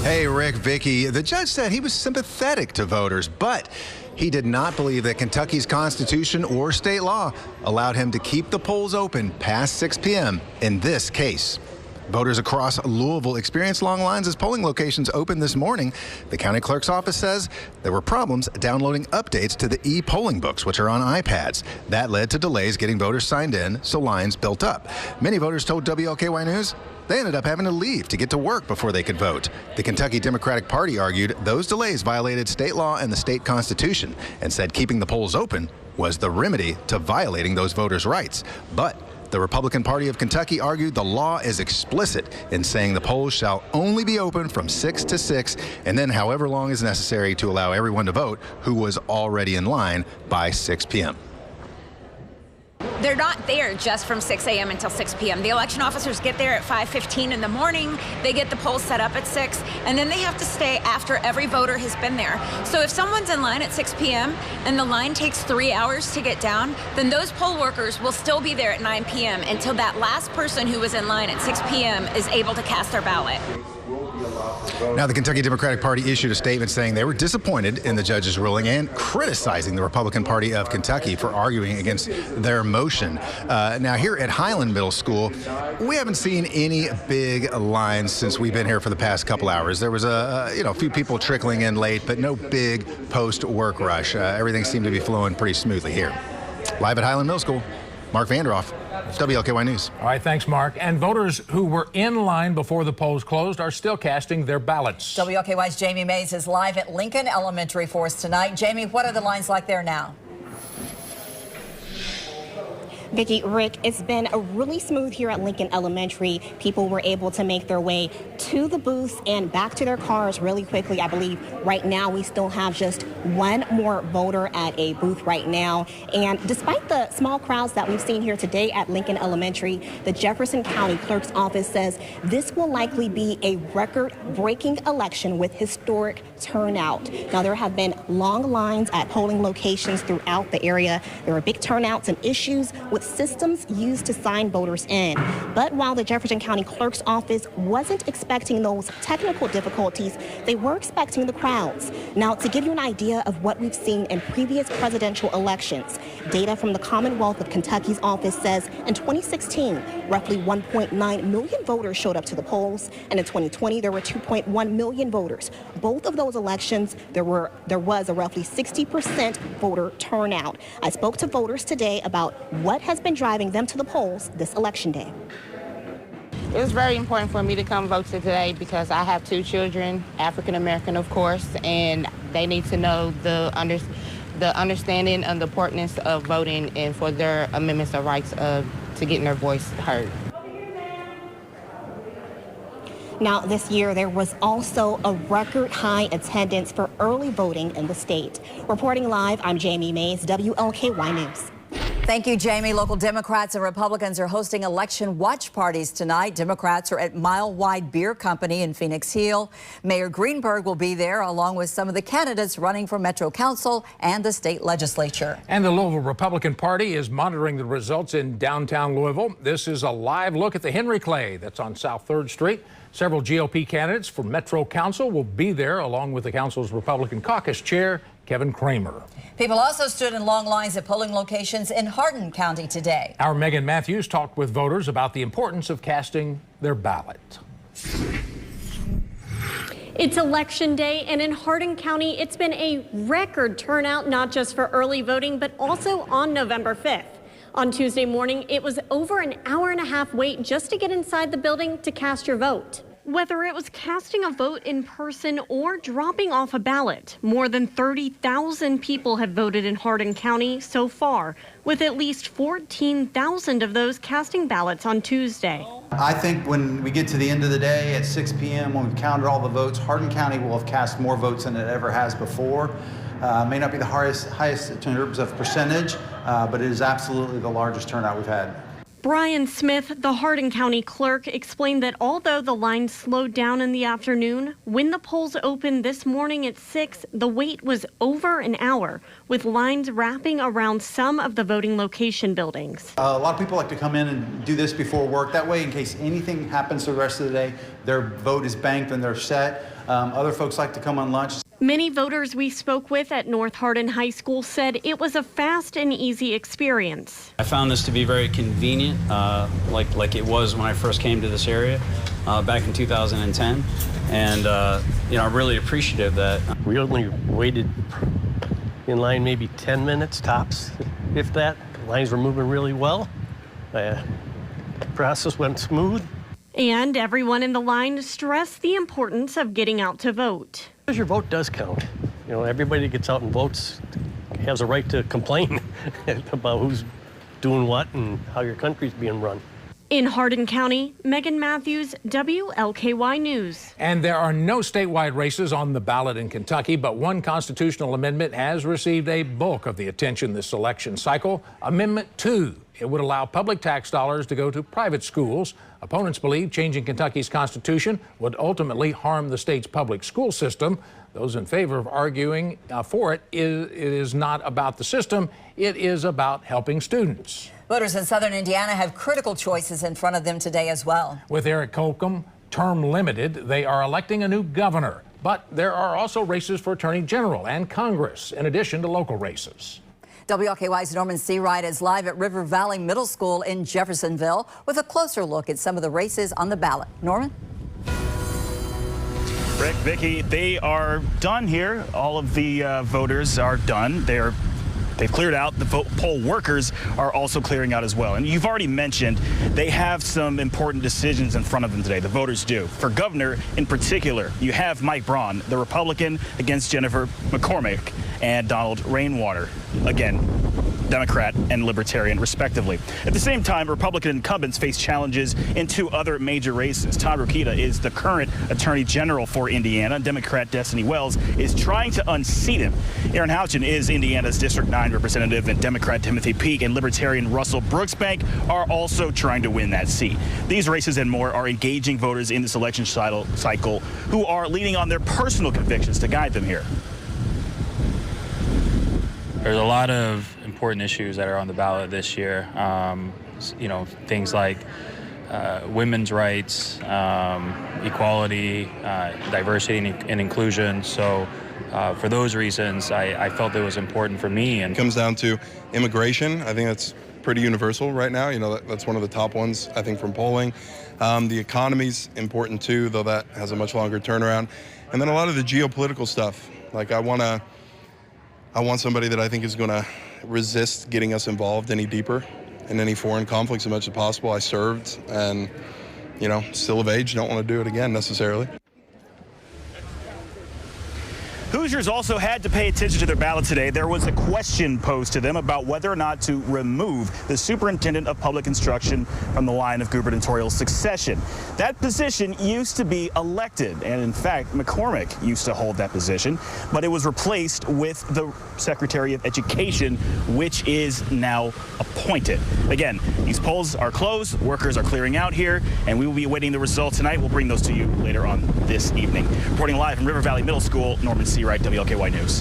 Hey, Rick, Vicky. The judge said he was sympathetic to voters, but he did not believe that Kentucky's Constitution or state law allowed him to keep the polls open past 6 p.m. in this case. Voters across Louisville experienced long lines as polling locations opened this morning. The county clerk's office says there were problems downloading updates to the e-polling books, which are on iPads. That led to delays getting voters signed in, so lines built up. Many voters told WLKY News they ended up having to leave to get to work before they could vote. The Kentucky Democratic Party argued those delays violated state law and the state constitution and said keeping the polls open was the remedy to violating those voters' rights. But the Republican Party of Kentucky argued the law is explicit in saying the polls shall only be open from 6 to 6 and then however long is necessary to allow everyone to vote who was already in line by 6 p.m. They're not there just from 6 a.m. until 6 p.m. The election officers get there at 5:15 in the morning. They get the polls set up at 6, and then they have to stay after every voter has been there. So if someone's in line at 6 p.m. and the line takes 3 hours to get down, then those poll workers will still be there at 9 p.m. until that last person who was in line at 6 p.m. is able to cast their ballot. Now, the Kentucky Democratic Party issued a statement saying they were disappointed in the judge's ruling and criticizing the Republican Party of Kentucky for arguing against their motion. Now, here at Highland Middle School, we haven't seen any big lines since we've been here for the past couple hours. There was a few people trickling in late, but no big post-work rush. Everything seemed to be flowing pretty smoothly here. Live at Highland Middle School, Mark Vanderoff, WLKY News. All right, thanks, Mark. And voters who were in line before the polls closed are still casting their ballots. WLKY's Jamie Mays is live at Lincoln Elementary for us tonight. Jamie, what are the lines like there now? Vicki, Rick, it's been a really smooth here at Lincoln Elementary. People were able to make their way to the booths and back to their cars really quickly. I believe right now we still have just one more voter at a booth right now. And despite the small crowds that we've seen here today at Lincoln Elementary, the Jefferson County Clerk's Office says this will likely be a record-breaking election with historic turnout. Now, there have been long lines at polling locations throughout the area. There are big turnouts and issues with systems used to sign voters in. But while the Jefferson County Clerk's Office wasn't expecting those technical difficulties, they were expecting the crowds. Now, to give you an idea of what we've seen in previous presidential elections, data from the Commonwealth of Kentucky's office says in 2016, roughly 1.9 million voters showed up to the polls, and in 2020, there were 2.1 million voters. Both of those elections, there was a roughly 60% voter turnout. I spoke to voters today about what has been driving them to the polls this election day. It was very important for me to come vote today because I have 2 children, African American, of course, and they need to know the understanding and the importance of voting and for their amendments of rights to getting their voice heard. Now, this year, there was also a record high attendance for early voting in the state. Reporting live, I'm Jamie Mays, WLKY News. Thank you, Jamie. Local Democrats and Republicans are hosting election watch parties tonight. Democrats are at Mile Wide Beer Company in Phoenix Hill. Mayor Greenberg will be there, along with some of the candidates running for Metro Council and the state legislature. And the Louisville Republican Party is monitoring the results in downtown Louisville. This is a live look at the Henry Clay that's on South 3rd Street. Several GOP candidates for Metro Council will be there, along with the council's Republican caucus chair, Kevin Kramer. People also stood in long lines at polling locations in Hardin County today. Our Megan Matthews talked with voters about the importance of casting their ballot. It's election day, and in Hardin County, it's been a record turnout, not just for early voting, but also on November 5th. On Tuesday morning, it was over an hour-and-a-half wait just to get inside the building to cast your vote. Whether it was casting a vote in person or dropping off a ballot, more than 30,000 people have voted in Hardin County so far, with at least 14,000 of those casting ballots on Tuesday. I think when we get to the end of the day at 6 p.m., when we've counted all the votes, Hardin County will have cast more votes than it ever has before. May not be the highest in terms of percentage, but it is absolutely the largest turnout we've had. Brian Smith, the Hardin County clerk, explained that although the line slowed down in the afternoon, when the polls opened this morning at 6, the wait was over an hour, with lines wrapping around some of the voting location buildings. A lot of people like to come in and do this before work. That way, in case anything happens for the rest of the day, their vote is banked and they're set. Other folks like to come on lunch. Many voters we spoke with at North Hardin High School said it was a fast and easy experience. I found this to be very convenient, like it was when I first came to this area back in 2010. And, I'm really appreciative that. We only waited in line maybe 10 minutes tops, if that. The lines were moving really well. The process went smooth. And everyone in the line stressed the importance of getting out to vote. Because your vote does count. Everybody that gets out and votes has a right to complain about who's doing what and how your country's being run. In Hardin County, Megan Matthews, WLKY News. And there are no statewide races on the ballot in Kentucky, but one constitutional amendment has received a bulk of the attention this election cycle. Amendment 2. It would allow public tax dollars to go to private schools. Opponents believe changing Kentucky's constitution would ultimately harm the state's public school system. Those in favor of arguing for it is not about the system. It is about helping students. Voters in southern Indiana have critical choices in front of them today as well. With Eric Holcomb term limited, they are electing a new governor. But there are also races for attorney general and Congress, in addition to local races. WLKY's Norman Seawright is live at River Valley Middle School in Jeffersonville with a closer look at some of the races on the ballot. Norman? Rick, Vicki, they are done here. All of the voters are done. They've cleared out. The poll workers are also clearing out as well. And you've already mentioned they have some important decisions in front of them today. The voters do. For governor in particular, you have Mike Braun, the Republican, against Jennifer McCormick and Donald Rainwater, again, Democrat and Libertarian, respectively. At the same time, Republican incumbents face challenges in 2 other major races. Todd Rokita is the current Attorney General for Indiana. Democrat Destiny Wells is trying to unseat him. Aaron Houchin is Indiana's District 9 representative, and Democrat Timothy Peake and Libertarian Russell Brooksbank are also trying to win that seat. These races and more are engaging voters in this election cycle who are leaning on their personal convictions to guide them here. There's a lot of important issues that are on the ballot this year. Things like women's rights, equality, diversity and inclusion. So for those reasons, I felt it was important for me. And it comes down to immigration. I think that's pretty universal right now. That's one of the top ones, I think, from polling. The economy's important too, though that has a much longer turnaround. And then a lot of the geopolitical stuff. Like I want somebody that I think is going to resist getting us involved any deeper in any foreign conflicts as much as possible. I served and, still of age, don't want to do it again necessarily. Hoosiers also had to pay attention to their ballot today. There was a question posed to them about whether or not to remove the superintendent of public instruction from the line of gubernatorial succession. That position used to be elected, and in fact, McCormick used to hold that position, but it was replaced with the Secretary of Education, which is now appointed. Again, these polls are closed, workers are clearing out here, and we will be awaiting the results tonight. We'll bring those to you later on this evening. Reporting live from River Valley Middle School, Norman Seawright, WLKY News.